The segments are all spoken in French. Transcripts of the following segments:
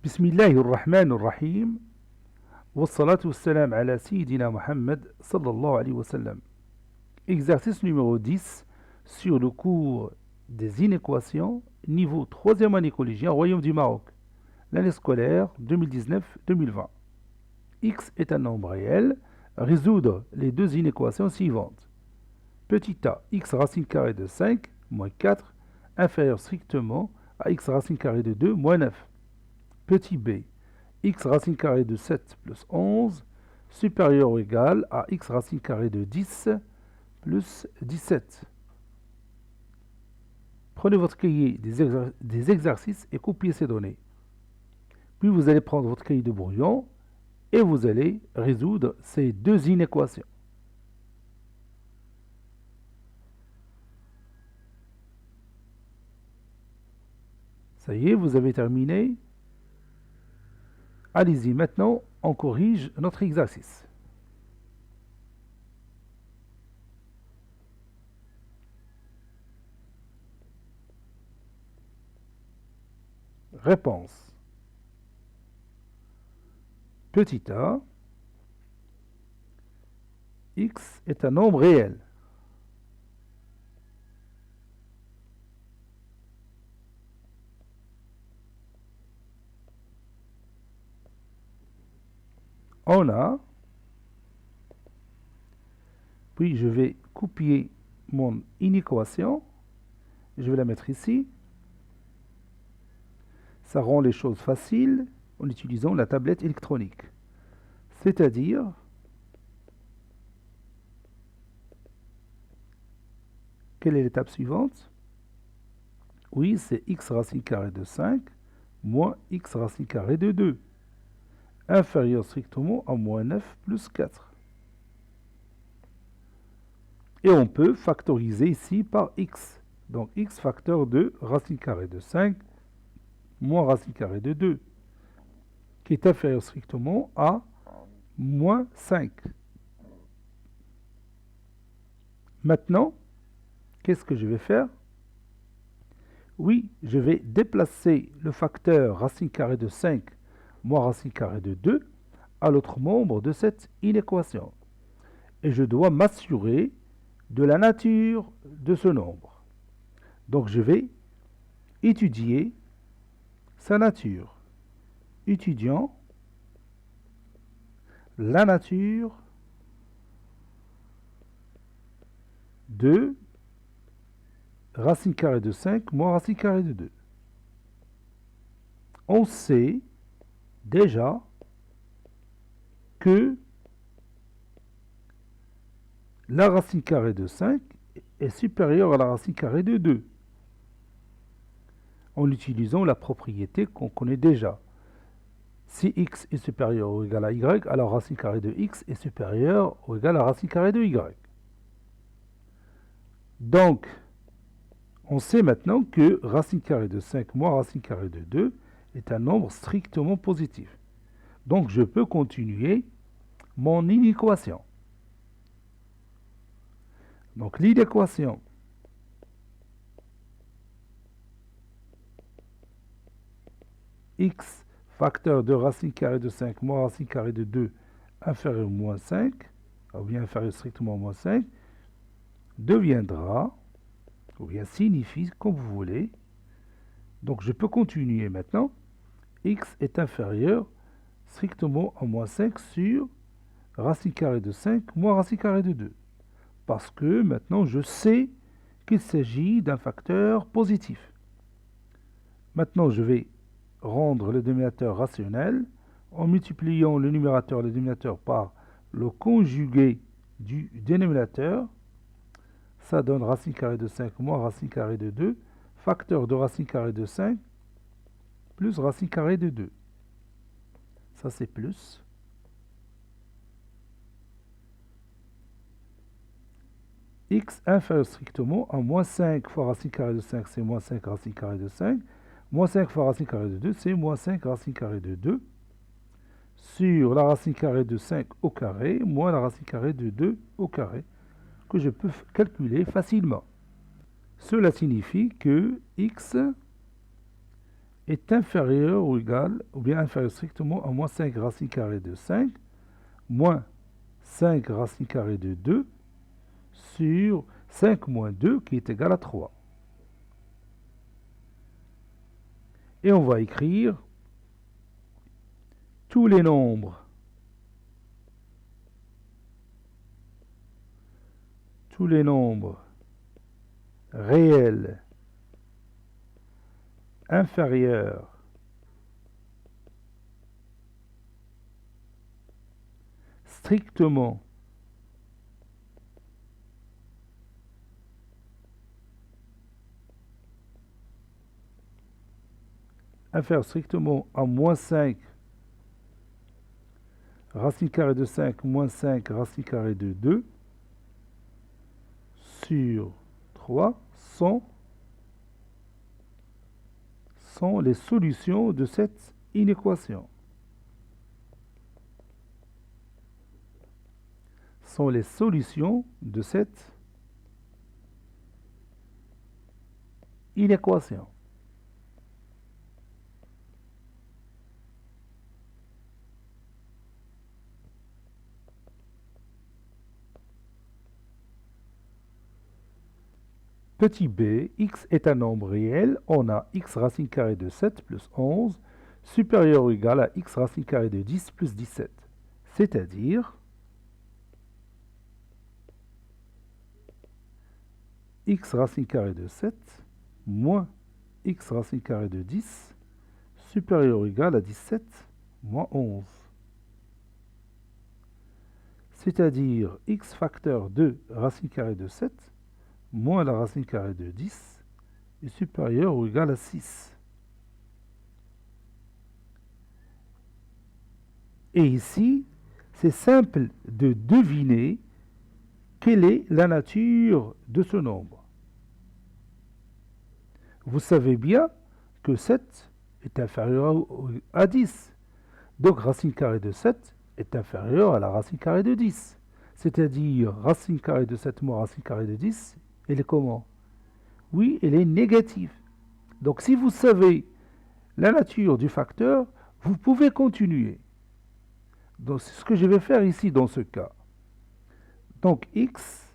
بسم الله الرحمن الرحيم والصلاة والسلام على سيدنا Mohammed sallallahu alayhi wa sallam. Exercice numéro 10 sur le cours des inéquations, niveau 3e année collégienne, Royaume du Maroc, l'année scolaire 2019-2020. X est un nombre réel. Résoudre les deux inéquations suivantes. Petit a, x racine carrée de 5 moins 4, inférieur strictement à x racine carrée de 2 moins 9. Petit b, x racine carrée de 7 plus 11, supérieur ou égal à x racine carrée de 10 plus 17. Prenez votre cahier des exercices et copiez ces données. Puis vous allez prendre votre cahier de brouillon et vous allez résoudre ces deux inéquations. Ça y est, vous avez terminé. Allez-y, maintenant, on corrige notre exercice. Réponse. Petit a, x est un nombre réel. On a, puis je vais copier mon inéquation, je vais la mettre ici. Ça rend les choses faciles en utilisant la tablette électronique. C'est-à-dire, quelle est l'étape suivante? Oui, c'est x racine carrée de 5 moins x racine carrée de 2. Inférieur strictement à moins 9 plus 4. Et on peut factoriser ici par x. Donc x facteur de racine carrée de 5 moins racine carrée de 2, qui est inférieur strictement à moins 5. Maintenant, qu'est-ce que je vais faire? Oui, je vais déplacer le facteur racine carrée de 5 moins racine carrée de 2 à l'autre membre de cette inéquation. Et je dois m'assurer de la nature de ce nombre. Donc je vais étudier sa nature. Étudiant la nature de racine carrée de 5 moins racine carrée de 2. On sait déjà que la racine carrée de 5 est supérieure à la racine carrée de 2 en utilisant la propriété qu'on connaît déjà. Si x est supérieur ou égal à y, alors racine carrée de x est supérieure ou égal à racine carrée de y. Donc, on sait maintenant que racine carrée de 5 moins racine carrée de 2 est un nombre strictement positif. Donc, je peux continuer mon inéquation. Donc, l'inéquation x facteur de racine carrée de 5 moins racine carrée de 2 inférieur à moins 5, ou bien inférieur strictement à moins 5, deviendra, ou bien signifie, comme vous voulez. Donc, je peux continuer maintenant. X est inférieur strictement à moins 5 sur racine carrée de 5 moins racine carrée de 2. Parce que maintenant, je sais qu'il s'agit d'un facteur positif. Maintenant, je vais rendre le dénominateur rationnel en multipliant le numérateur et le dénominateur par le conjugué du dénominateur. Ça donne racine carrée de 5 moins racine carrée de 2, facteur de racine carrée de 5 plus racine carrée de 2. Ça, c'est plus. X inférieur strictement à moins 5 fois racine carrée de 5, c'est moins 5 racine carrée de 5. Moins 5 fois racine carrée de 2, c'est moins 5 racine carrée de 2. Sur la racine carrée de 5 au carré, moins la racine carrée de 2 au carré, que je peux calculer facilement. Cela signifie que x est inférieur ou égal, ou bien inférieur strictement à moins 5 racine carrée de 5, moins 5 racine carrée de 2, sur 5 moins 2 qui est égal à 3. Et on va écrire tous les nombres réels inférieurs strictement à moins 5 racine carrée de 5 moins 5 racine carrée de 2 sur 3 sont les solutions de cette inéquation. Sont les solutions de cette inéquation. Petit b, x est un nombre réel, on a x racine carrée de 7 plus 11 supérieur ou égal à x racine carrée de 10 plus 17. C'est-à-dire x racine carrée de 7 moins x racine carrée de 10 supérieur ou égal à 17 moins 11. C'est-à-dire x facteur de racine carrée de 7 moins la racine carrée de 10 est supérieur ou égal à 6. Et ici, c'est simple de deviner quelle est la nature de ce nombre. Vous savez bien que 7 est inférieur à 10. Donc racine carrée de 7 est inférieure à la racine carrée de 10. C'est-à-dire racine carrée de 7 moins racine carrée de 10, elle est comment? Oui, elle est négative. Donc si vous savez la nature du facteur, vous pouvez continuer. Donc c'est ce que je vais faire ici dans ce cas. Donc x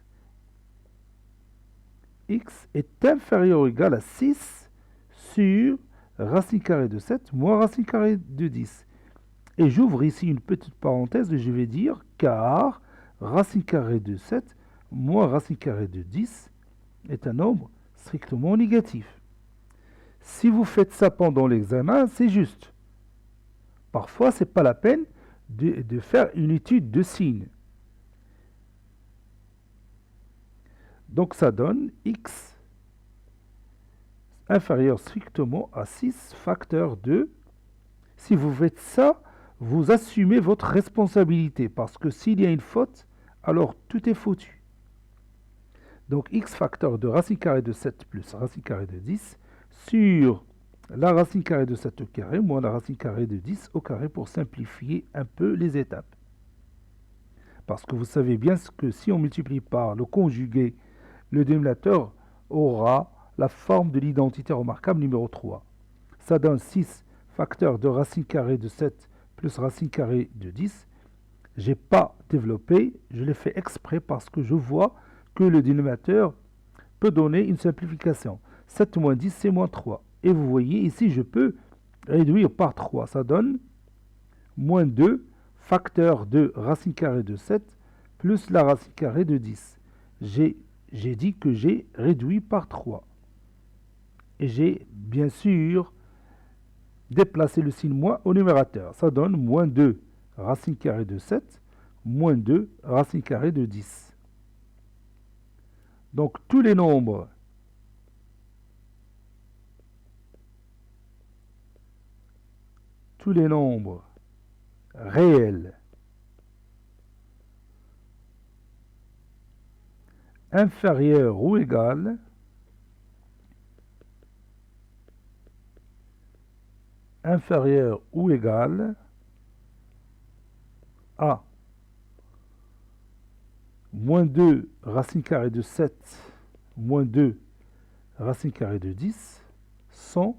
est inférieur ou égal à 6 sur racine carrée de 7 moins racine carrée de 10. Et j'ouvre ici une petite parenthèse et je vais dire car racine carrée de 7 moins racine carrée de 10 est un nombre strictement négatif. Si vous faites ça pendant l'examen, c'est juste. Parfois, ce n'est pas la peine de faire une étude de signes. Donc ça donne x inférieur strictement à 6 facteur de. Si vous faites ça, vous assumez votre responsabilité parce que s'il y a une faute, alors tout est foutu. Donc x facteur de racine carrée de 7 plus racine carrée de 10 sur la racine carrée de 7 au carré moins la racine carrée de 10 au carré pour simplifier un peu les étapes. Parce que vous savez bien que si on multiplie par le conjugué, le dénominateur aura la forme de l'identité remarquable numéro 3. Ça donne 6 facteur de racine carrée de 7 plus racine carrée de 10. Je n'ai pas développé, je l'ai fait exprès parce que je vois que le dénominateur peut donner une simplification. 7 moins 10, c'est moins 3. Et vous voyez, ici, je peux réduire par 3. Ça donne moins 2 facteur de racine carrée de 7 plus la racine carrée de 10. J'ai dit que j'ai réduit par 3. Et j'ai bien sûr déplacé le signe moins au numérateur. Ça donne moins 2 racine carrée de 7 moins 2 racine carrée de 10. Donc tous les nombres réels inférieurs ou égal à moins 2 racine carrée de 7 moins 2 racine carrée de 10 sont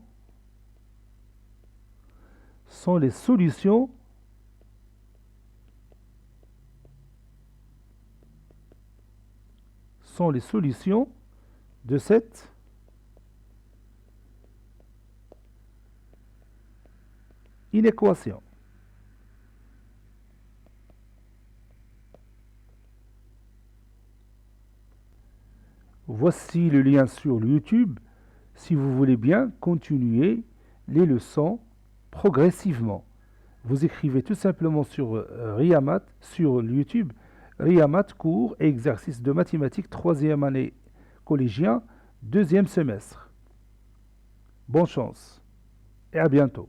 sont les solutions de cette inéquation. Voici le lien sur YouTube si vous voulez bien continuer les leçons progressivement. Vous écrivez tout simplement sur Riamat, sur YouTube, Riamat cours et exercices de mathématiques 3e année collégien, 2e semestre. Bonne chance et à bientôt.